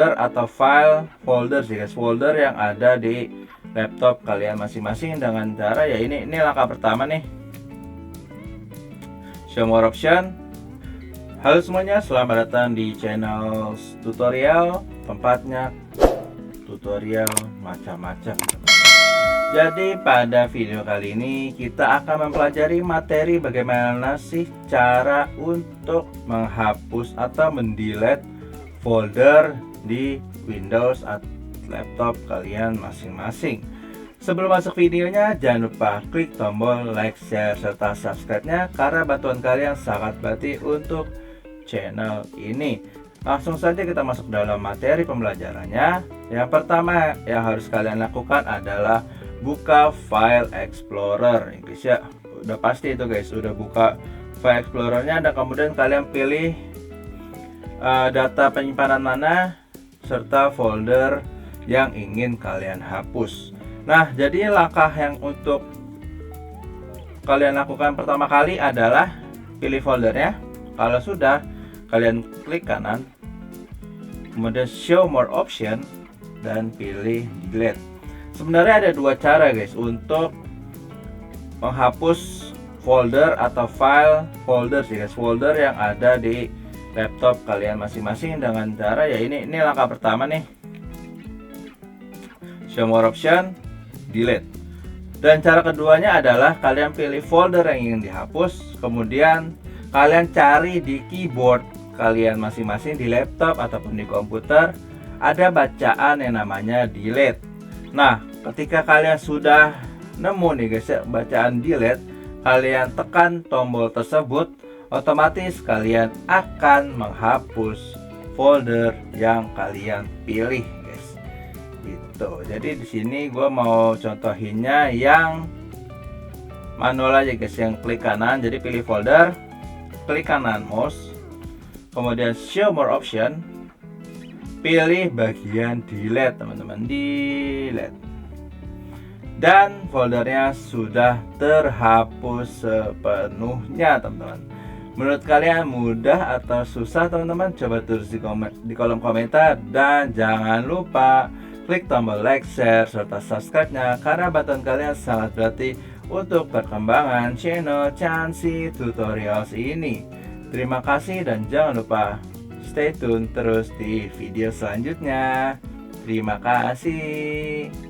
atau file folder sih guys, folder yang ada di laptop kalian masing-masing dengan cara ya ini langkah pertama nih, show more option. Halo semuanya, selamat datang di channel tutorial, tempatnya tutorial macam-macam. Jadi pada video kali ini kita akan mempelajari materi bagaimana sih cara untuk menghapus atau mendelete folder di Windows atau laptop kalian masing-masing. Sebelum masuk videonya, jangan lupa klik tombol like, share, serta subscribe-nya karena bantuan kalian sangat berarti untuk channel ini. Langsung saja kita masuk dalam materi pembelajarannya. Yang pertama yang harus kalian lakukan adalah buka File Explorer. Guys ya, udah pasti itu guys, udah buka File Explorer-nya dan kemudian kalian pilih data penyimpanan mana serta folder yang ingin kalian hapus. Nah, jadi langkah yang untuk kalian lakukan pertama kali adalah pilih foldernya. Kalau sudah, kalian klik kanan, kemudian show more option dan pilih delete. Sebenarnya ada dua cara guys untuk menghapus folder atau file folder sih guys, folder yang ada di laptop kalian masing-masing dengan cara ya ini langkah pertama nih, show more option, delete. Dan cara keduanya adalah kalian pilih folder yang ingin dihapus, kemudian kalian cari di keyboard kalian masing-masing di laptop ataupun di komputer ada bacaan yang namanya delete. Nah, ketika kalian sudah nemu nih guys ya bacaan delete, kalian tekan tombol tersebut, otomatis kalian akan menghapus folder yang kalian pilih guys. Gitu. Jadi di sini gue mau contohinnya yang manual aja guys, yang klik kanan. Jadi pilih folder, klik kanan mouse, kemudian show more option, pilih bagian delete teman-teman, delete. Dan foldernya sudah terhapus sepenuhnya teman-teman. Menurut kalian mudah atau susah teman-teman? Coba tulis di kolom komentar. Dan jangan lupa klik tombol like, share, serta subscribe-nya karena bantuan kalian sangat berarti untuk perkembangan channel Chansi Tutorials ini. Terima kasih dan jangan lupa stay tune terus di video selanjutnya. Terima kasih.